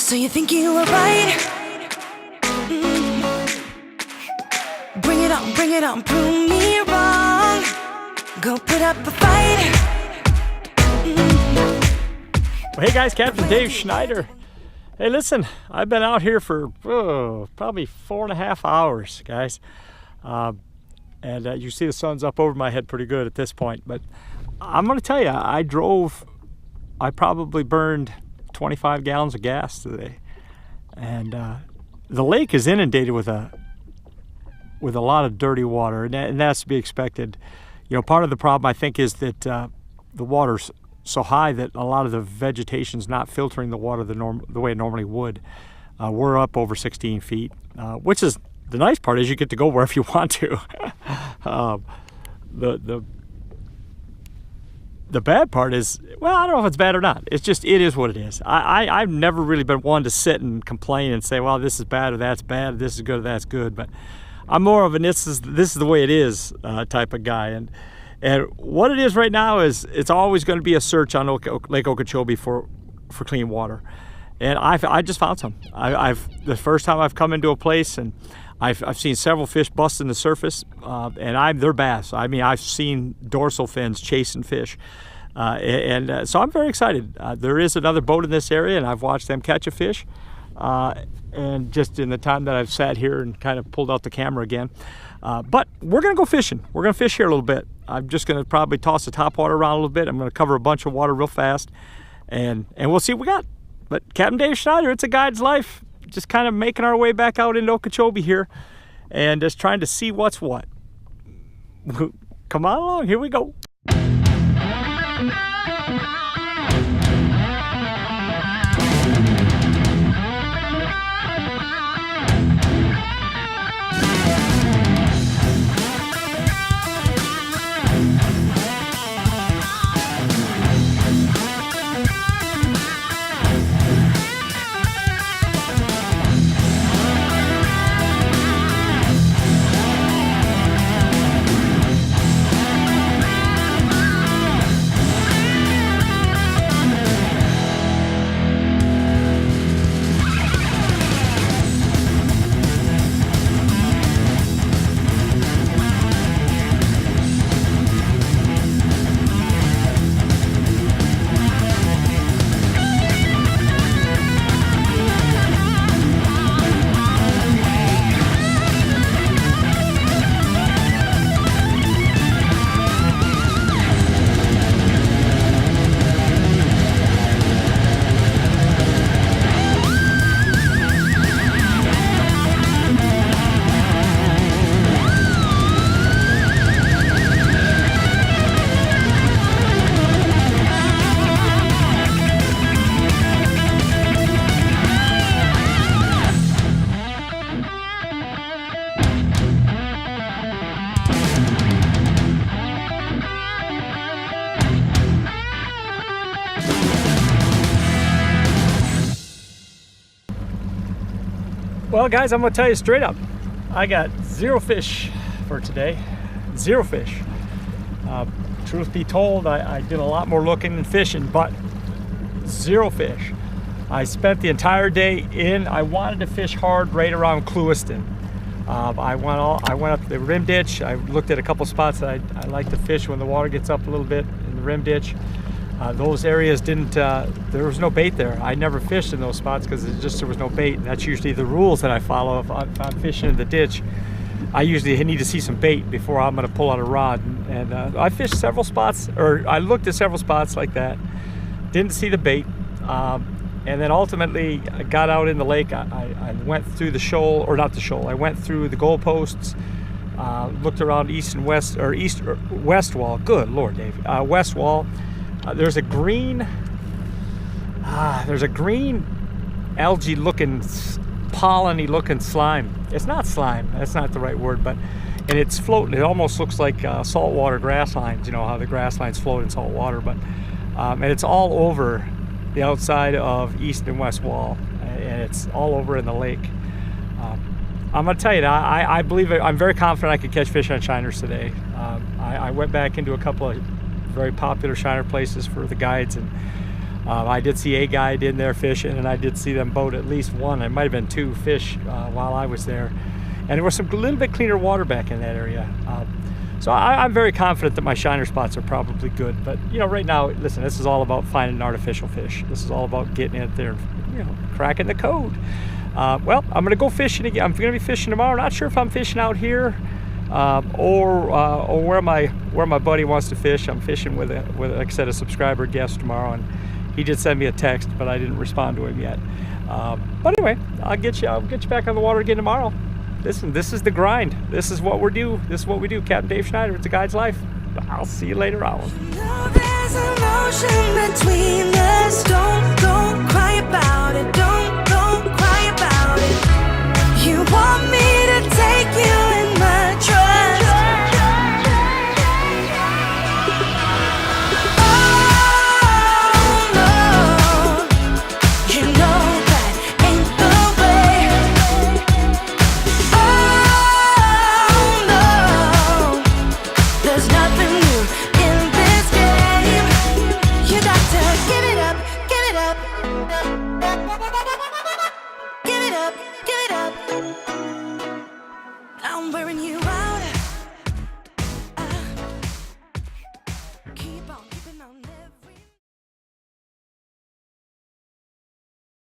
So you think you were right? Bring it on, prove me wrong. Go put up a fight. Well, hey guys, Captain Dave Schneider. Hey, listen, I've been out here for probably 4.5 hours, guys. And you see the sun's up over my head pretty good at this point. But I'm going to tell you, I probably burned 25 gallons of gas today. And the lake is inundated with a lot of dirty water, and that's to be expected. You know, part of the problem, I think, is that the water's so high that a lot of the vegetation's not filtering the water the way it normally would. We're up over 16 feet, which is the nice part is you get to go wherever you want to. The bad part is, well, I don't know if it's bad or not. It's just, it is what it is. I've never really been one to sit and complain and say, well, this is bad or that's bad, this is good or that's good. But I'm more of an this is the way it is type of guy. And what it is right now is it's always going to be a search on Lake Okeechobee for clean water. And I just found some. The first time I've come into a place and I've seen several fish busting the surface, and they're bass. I mean, I've seen dorsal fins chasing fish, so I'm very excited. There is another boat in this area, and I've watched them catch a fish. And just in the time that I've sat here and kind of pulled out the camera again, but we're gonna go fishing. We're gonna fish here a little bit. I'm just gonna probably toss the top water around a little bit. I'm gonna cover a bunch of water real fast, and we'll see what we got. But Captain Dave Schneider, it's a guide's life. Just kind of making our way back out into Okeechobee here and just trying to see what's what. Come on along, here we go. Well, guys, I'm gonna tell you straight up, I got 0 fish for today. 0 fish. Truth be told, I did a lot more looking and fishing, but 0 fish. I spent the entire day in. I wanted to fish hard right around Clewiston. I went up the rim ditch. I looked at a couple spots that I like to fish when the water gets up a little bit in the rim ditch. Those areas didn't, there was no bait there. I never fished in those spots because there was no bait, and that's usually the rules that I follow. If I'm fishing in the ditch, I usually need to see some bait before I'm going to pull out a rod. And I fished several spots, or I looked at several spots like that, didn't see the bait, and then ultimately I got out in the lake. I went through the shoal, or not the shoal, I went through the goalposts, looked around east and west, or west wall. Good Lord, Dave. West wall. There's a green algae-looking, pollen-y looking slime. It's not slime, that's not the right word, and it's floating. It almost looks like saltwater grass lines, you know how the grass lines float in salt water, but and it's all over the outside of east and west wall, and it's all over in the lake. I'm gonna tell you, I believe it. I'm very confident I could catch fish on shiners today. I went back into a couple of very popular shiner places for the guides, and I did see a guide in there fishing, and I did see them boat at least one. It might have been two fish while I was there. And there was some little bit cleaner water back in that area. So I'm very confident that my shiner spots are probably good. But you know, right now, listen, this is all about finding an artificial fish. This is all about getting it there and, you know, cracking the code. Well, I'm gonna go fishing again. I'm gonna be fishing tomorrow. Not sure if I'm fishing out here or where my buddy wants to fish. I'm fishing with like I said, a subscriber guest tomorrow, and he did send me a text, but I didn't respond to him yet. But anyway, I'll get you back on the water again tomorrow. Listen, this is the grind. This is what we do. This is what we do. Captain Dave Schneider, it's a guide's life. I'll see you later on. You know there's an ocean between us. Don't cry.